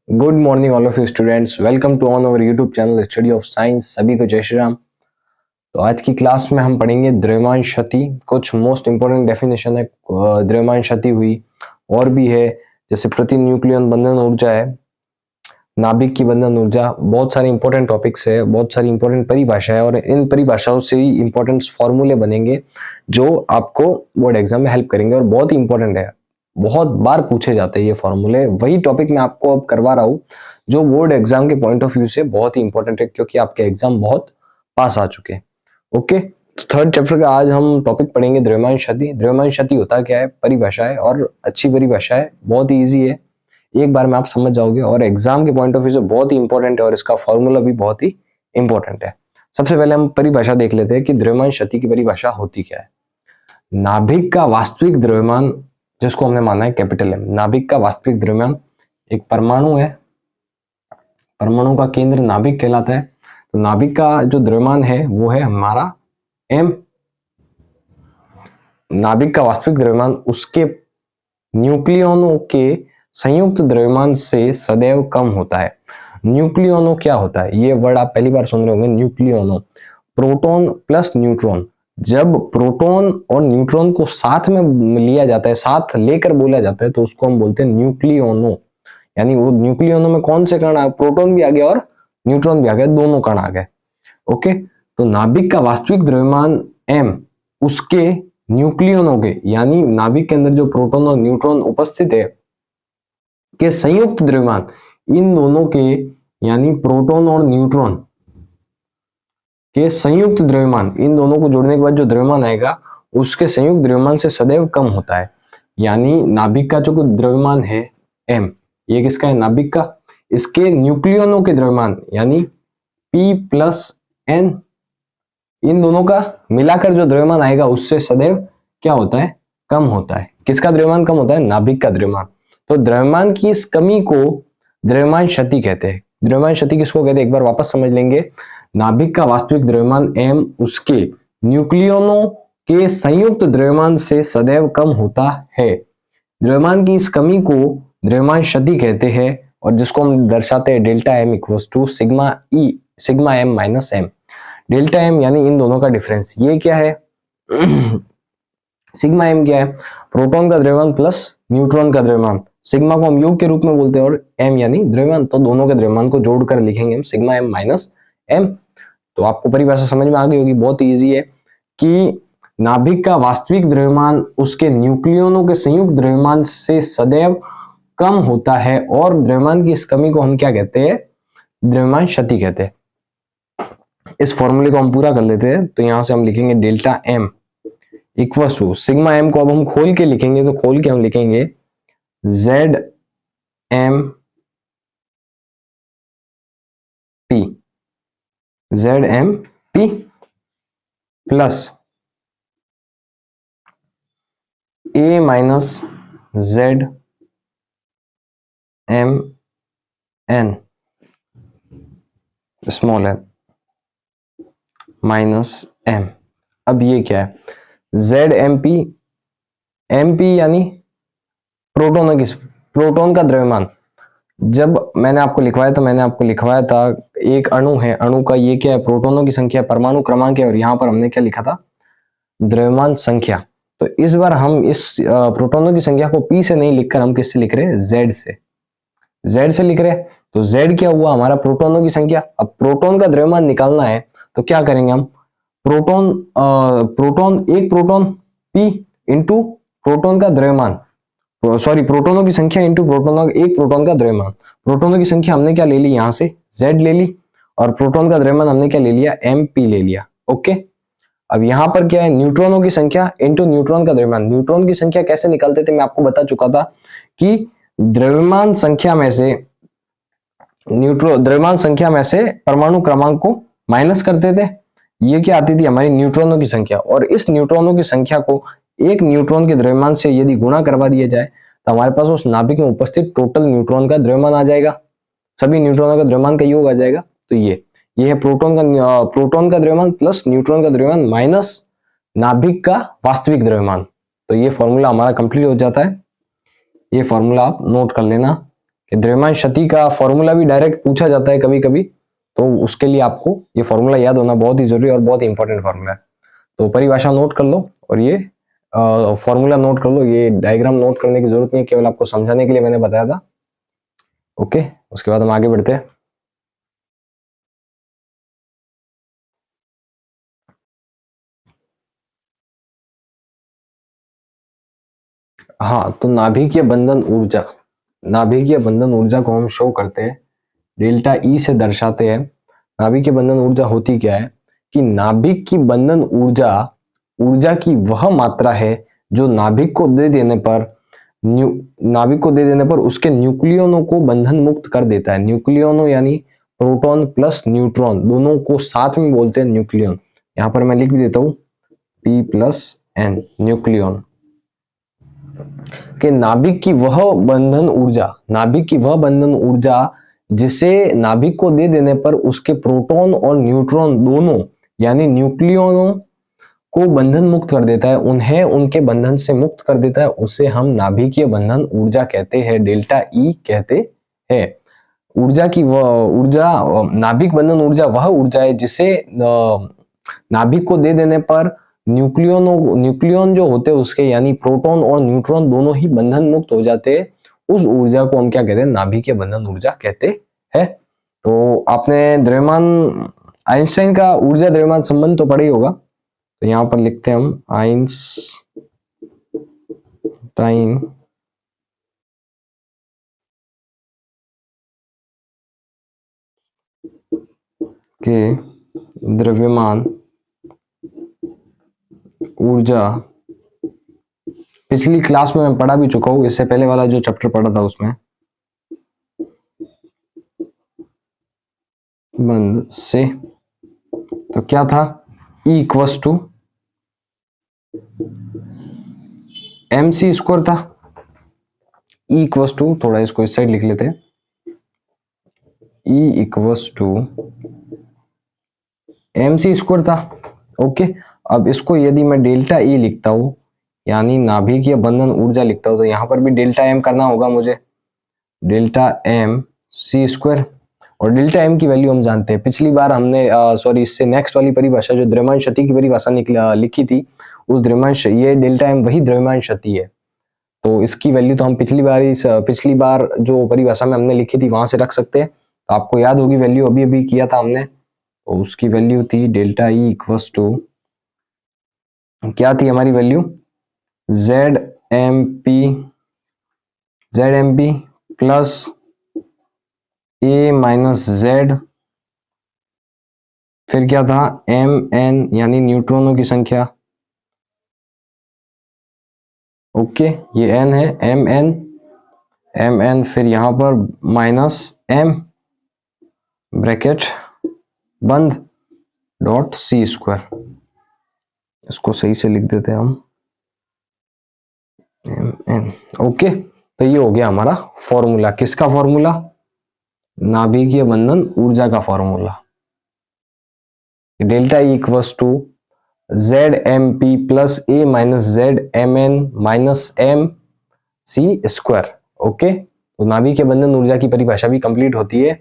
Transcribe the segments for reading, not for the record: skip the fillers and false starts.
Good morning all of you students, welcome to on our YouTube channel study of science. सभी को जय श्री राम। तो आज की क्लास में हम पढ़ेंगे द्रव्यमान क्षति। कुछ मोस्ट इंपोर्टेंट डेफिनेशन है द्रव्यमान क्षति हुई, और भी है जैसे प्रति न्यूक्लियन बंधन ऊर्जा है, नाभिक की बंधन ऊर्जा। बहुत सारे इंपॉर्टेंट टॉपिक्स है, बहुत सारी इंपॉर्टेंट परिभाषा है, और इन परिभाषाओं से ही इंपॉर्टेंट फॉर्मूले बनेंगे जो आपको बोर्ड एग्जाम में हेल्प करेंगे और बहुत ही इंपॉर्टेंट है। बहुत बार पूछे जाते हैं ये फॉर्मूले। वही टॉपिक मैं आपको अब करवा रहा हूँ जो बोर्ड एग्जाम के पॉइंट ऑफ व्यू से बहुत ही इंपॉर्टेंट है, क्योंकि आपके एग्जाम बहुत पास आ चुके हैं। ओके, तो थर्ड चैप्टर का आज हम टॉपिक पढ़ेंगे द्रव्यमान क्षति। द्रव्यमान क्षति होता क्या है, परिभाषा है, और अच्छी परिभाषा है, बहुत ही ईजी है, एक बार में आप समझ जाओगे, और एग्जाम के पॉइंट ऑफ व्यू से बहुत ही इंपॉर्टेंट है, और इसका फॉर्मूला भी बहुत ही इंपॉर्टेंट है। सबसे पहले हम परिभाषा देख लेते हैं कि द्रव्यमान क्षति की परिभाषा होती क्या है। नाभिक का वास्तविक द्रव्यमान, जिसको हमने माना है कैपिटल एम, नाभिक का वास्तविक द्रव्यमान, एक परमाणु है, परमाणु का केंद्र नाभिक कहलाता है। तो नाभिक का जो द्रव्यमान है वो है हमारा एम। नाभिक का वास्तविक द्रव्यमान उसके न्यूक्लियनों के संयुक्त द्रव्यमान से सदैव कम होता है। न्यूक्लियनो क्या होता है, ये वर्ड आप पहली बार सुन रहे होंगे। न्यूक्लियनो, प्रोटॉन प्लस न्यूट्रॉन। जब प्रोटॉन और न्यूट्रॉन को साथ में लिया जाता है, साथ लेकर बोला जाता है, तो उसको हम बोलते हैं न्यूक्लियोनो। यानी वो न्यूक्लियोनो में कौन से कण आ, प्रोटॉन भी आ गया और न्यूट्रॉन भी आ गया, दोनों कण आ गए। ओके, तो नाभिक का वास्तविक द्रव्यमान एम उसके न्यूक्लियोनों के, यानी नाभिक के अंदर जो प्रोटॉन और न्यूट्रॉन उपस्थित है के संयुक्त द्रव्यमान, इन दोनों के यानी प्रोटॉन और न्यूट्रॉन के संयुक्त द्रव्यमान, इन दोनों को जोड़ने के बाद जो द्रव्यमान आएगा उसके संयुक्त द्रव्यमान से सदैव कम होता है। यानी नाभिक का जो द्रव्यमान है m, ये किसका है, नाभिक का, इसके न्यूक्लियनों के द्रव्यमान यानी p प्लस n, इन दोनों का मिलाकर जो द्रव्यमान आएगा उससे सदैव क्या होता है, कम होता है। किसका द्रव्यमान कम होता है, नाभिक का द्रव्यमान। तो द्रव्यमान की इस कमी को द्रव्यमान क्षति कहते हैं। द्रव्यमान क्षति किसको कहते हैं, एक बार वापस समझ लेंगे। नाभिक का वास्तविक द्रव्यमान m उसके न्यूक्लियनों के संयुक्त द्रव्यमान से सदैव कम होता है। द्रव्यमान की इस कमी को द्रव्यमान क्षति कहते हैं, और जिसको हम दर्शाते हैं delta m equals to sigma e, sigma m minus m। Delta m यानी इन दोनों का डिफरेंस, ये क्या है सिग्मा m क्या है, प्रोटॉन का द्रव्यमान प्लस न्यूट्रॉन का द्रव्यमान। सिग्मा को हम योग के रूप में बोलते हैं, और m यानी द्रव्यमान, तो दोनों के द्रव्यमान को जोड़कर लिखेंगे हम सिग्मा m माइनस m। तो आपको परिभाषा समझ में आ गई होगी, बहुत इजी है कि नाभिक का वास्तविक द्रव्यमान उसके न्यूक्लियनों के संयुक्त द्रव्यमान से सदैव कम होता है, और द्रव्यमान की इस कमी को हम क्या कहते हैं, द्रव्यमान क्षति कहते हैं। इस फॉर्मूले को हम पूरा कर लेते हैं। तो यहां से हम लिखेंगे delta m equal to sigma m को अब हम खोल के लिखेंगे, तो खोल के हम लिखेंगे z m p, z m p plus a minus z m n small है माइनस m। अब ये क्या है, z m p यानी प्रोटॉन, प्रोटॉन का द्रव्यमान। जब मैंने आपको लिखवाया था, मैंने आपको लिखवाया था एक अणु है, अणु का ये क्या है, प्रोटॉनों की संख्या, परमाणु क्रमांक है, और यहां पर हमने क्या लिखा था, द्रव्यमान संख्या। तो इस बार हम इस प्रोटॉनों की संख्या को p से नहीं लिखकर हम किससे लिख रहे हैं, z से लिख रहे हैं। तो z क्या हुआ, हमारा प्रोटॉनों की संख्या। अब प्रोटॉन का द्रव्यमान निकालना है तो क्या करेंगे हम, एक प्रोटॉन p इंटू प्रोटॉन का द्रव्यमान, सॉरी प्रोटॉनों की संख्या इंटू एक प्रोटॉन का द्रव्यमान। प्रोटॉनों की संख्या हमने क्या ले ली, यहां से z ले ली, और प्रोटॉन का द्रव्यमान हमने क्या ले लिया, mp ले लिया। ओके, अब यहां पर क्या है, न्यूट्रॉनों की संख्या इंटू न्यूट्रॉन का द्रव्यमान। न्यूट्रॉन की संख्या कैसे निकालते थे, मैं आपको बता चुका था कि द्रव्यमान संख्या में से परमाणु क्रमांक को माइनस करते थे। ये क्या आती थी, हमारी न्यूट्रॉनों की संख्या, और इस न्यूट्रॉनों की संख्या को एक न्यूट्रॉन के द्रव्यमान से यदि गुणा करवा दिया जाए तो हमारे पास उस नाभिक में उपस्थित टोटल न्यूट्रॉन का द्रव्यमान आ जाएगा, सभी न्यूट्रॉनों का द्रव्यमान का योग आ जाएगा। तो ये है प्रोटॉन का द्रव्यमान प्लस न्यूट्रॉन का द्रव्यमान माइनस नाभिक का वास्तविक द्रव्यमान। तो ये फॉर्मूला हमारा कंप्लीट हो जाता है। ये फॉर्मूला आप नोट कर लेना, द्रव्यमान क्षति का फॉर्मूला भी डायरेक्ट पूछा जाता है कभी कभी, तो उसके लिए आपको ये फॉर्मूला याद होना बहुत ही जरूरी और बहुत ही इंपॉर्टेंट फॉर्मूला है। तो परिभाषा नोट कर लो और ये फॉर्मूला नोट कर लो, ये डायग्राम नोट करने की जरूरत नहीं है, केवल आपको समझाने के लिए मैंने बताया था। ओके, उसके बाद हम आगे बढ़ते हैं। हाँ, तो नाभिकीय बंधन ऊर्जा, नाभिकीय बंधन ऊर्जा को हम शो करते हैं, डेल्टा ई से दर्शाते हैं। नाभिकीय बंधन ऊर्जा होती क्या है कि नाभिक की बंधन ऊर्जा, ऊर्जा की वह मात्रा है जो नाभिक को दे देने पर उसके न्यूक्लियनों को बंधन मुक्त कर देता है। न्यूक्लियनों यानी प्रोटॉन प्लस न्यूट्रॉन दोनों को साथ में बोलते हैं न्यूक्लियन। यहां पर मैं लिख भी देता हूं P प्लस N, न्यूक्लियन के नाभिक की वह बंधन ऊर्जा, नाभिक की वह बंधन ऊर्जा जिसे नाभिक को दे देने पर उसके प्रोटॉन और न्यूट्रॉन दोनों यानी न्यूक्लियनों को बंधन मुक्त कर देता है, उन्हें उनके बंधन से मुक्त कर देता है, उसे हम नाभिकीय बंधन ऊर्जा कहते हैं, डेल्टा ई कहते हैं। ऊर्जा की वह ऊर्जा, नाभिक बंधन ऊर्जा वह ऊर्जा है जिसे नाभिक को दे देने पर न्यूक्लियन जो होते हैं उसके यानी प्रोटॉन और न्यूट्रॉन दोनों ही बंधन मुक्त हो जाते हैं, उस ऊर्जा को हम क्या कहते हैं, नाभिकीय बंधन ऊर्जा कहते हैं। तो आपने द्रव्यमान, आइंस्टाइन का ऊर्जा द्रव्यमान संबंध तो पढ़ा ही होगा, तो यहां पर लिखते हैं हम आइंस्टाइन के द्रव्यमान ऊर्जा, पिछली क्लास में मैं पढ़ा भी चुका हूं, इससे पहले वाला जो चैप्टर पढ़ा था उसमें बंद से, तो क्या था, E इक्वस टू mc² था। E इक्वस टू, थोड़ा इसको इस साइड लिख लेते हैं, E इक्वस टू mc² था। ओके, अब इसको यदि मैं डेल्टा E लिखता हूं यानी नाभिकीय बंधन ऊर्जा लिखता हूं, तो यहां पर भी डेल्टा M करना होगा मुझे, डेल्टा mc²। और डेल्टा M की वैल्यू हम जानते हैं, पिछली बार हमने सॉरी इससे नेक्स्ट वाली परिभाषा जो द्रव्यमान क्षति की परिभाषा लिखी थी, उस द्रव्यमान, ये डेल्टा M वही द्रव्यमान क्षति है, तो इसकी वैल्यू तो हम पिछली बार जो परिभाषा में हमने लिखी थी वहां से रख सकते हैं। तो आपको याद होगी वैल्यू, अभी अभी किया था हमने, तो उसकी वैल्यू थी डेल्टा E इक्वस टू, क्या थी हमारी value, ZMP plus A minus Z, फिर क्या था MN यानी न्यूट्रॉनों की संख्या, ओके ये N है, MN फिर यहां पर माइनस M ब्रैकेट बंद डॉट C², इसको सही से लिख देते हैं हम MN। ओके, तो ये हो गया हमारा फॉर्मूला, किसका फॉर्मूला, नाभिकीय बंधन ऊर्जा का formula, delta E equals to ZMP plus A minus ZMN minus MC²। Okay, तो नाभिकीय बंधन ऊर्जा की परिभाषा भी कंप्लीट होती है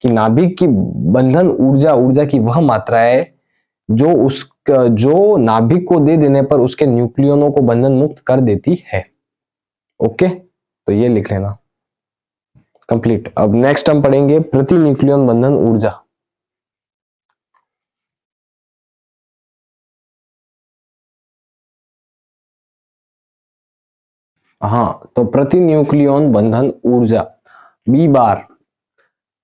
कि नाभिक की बंधन ऊर्जा, ऊर्जा की वह मात्रा है जो नाभिक को दे देने पर उसके न्यूक्लियनों को बंधन मुक्त कर देती है। ओके, तो ये लिख लेना, कंप्लीट। अब नेक्स्ट हम पढ़ेंगे प्रति न्यूक्लियन बंधन ऊर्जा। हाँ, तो प्रति न्यूक्लियन बंधन ऊर्जा B बार,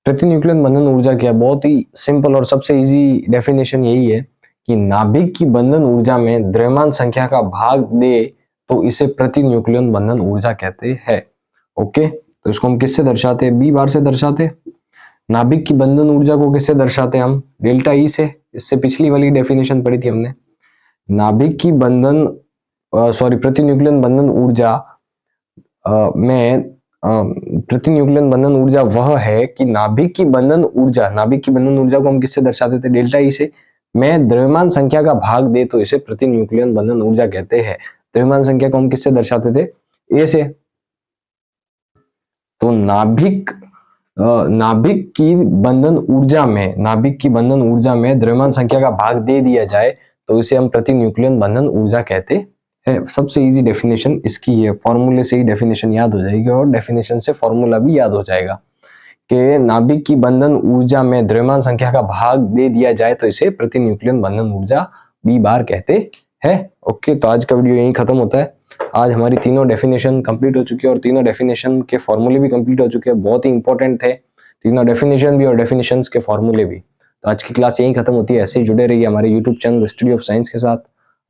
प्रति न्यूक्लियन बंधन ऊर्जा क्या, बहुत ही सिंपल और सबसे इजी डेफिनेशन यही है कि नाभिक की बंधन ऊर्जा में द्रव्यमान संख्या का भाग दे तो इसे प्रति न्यूक्लियन बंधन ऊर्जा कहते हैं। ओके, तो इसको हम किससे दर्शाते हैं, B बार से दर्शाते हैं। नाभिक की बंधन ऊर्जा को किससे दर्शाते हैं हम, डेल्टा E से, इससे पिछली वाली डेफिनेशन पढ़ी थी हमने। नाभिक की बंधन प्रति न्यूक्लियन बंधन ऊर्जा में प्रति न्यूक्लियन बंधन ऊर्जा वह है कि नाभिक की बंधन ऊर्जा को हम किससे दर्शाते थे, डेल्टा E से, में द्रव्यमान संख्या का भाग दे तो इसे प्रति न्यूक्लियन बंधन ऊर्जा कहते हैं। द्रव्यमान संख्या को हम किससे दर्शाते थे, A से, तो नाभिक की बंधन ऊर्जा में द्रव्यमान संख्या का भाग दे दिया जाए तो इसे हम प्रति न्यूक्लियन बंधन ऊर्जा कहते हैं। सबसे इजी डेफिनेशन इसकी है, फॉर्मूले से ही डेफिनेशन याद हो जाएगी और डेफिनेशन से फॉर्मूला भी याद हो जाएगा कि नाभिक की बंधन ऊर्जा में द्रव्यमान संख्या का भाग दे दिया जाए तो इसे प्रति न्यूक्लियन बंधन ऊर्जा बी बार कहते हैं। ओके, तो आज का वीडियो यहीं खत्म होता है। आज हमारी तीनों डेफिनेशन कंप्लीट हो चुकी है और तीनों डेफिनेशन के फॉर्मूले भी कंप्लीट हो चुके हैं। बहुत ही इंपॉर्टेंट थे तीनों डेफिनेशन भी और डेफिनेशंस के फॉर्मूले भी। तो आज की क्लास यहीं खत्म होती है। ऐसे ही जुड़े रहिए हमारे YouTube channel study of science के साथ।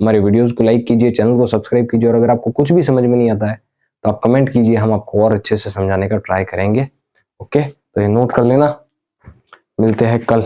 हमारे वीडियोस को लाइक कीजिए, चैनल को सब्सक्राइब कीजिए और अगर आपको कुछ भी समझ में नहीं आता है तो आप कमेंट कीजिए, हम आपको और अच्छे से समझाने का ट्राई करेंगे। ओके, तो ये नोट कर लेना। मिलते हैं कल।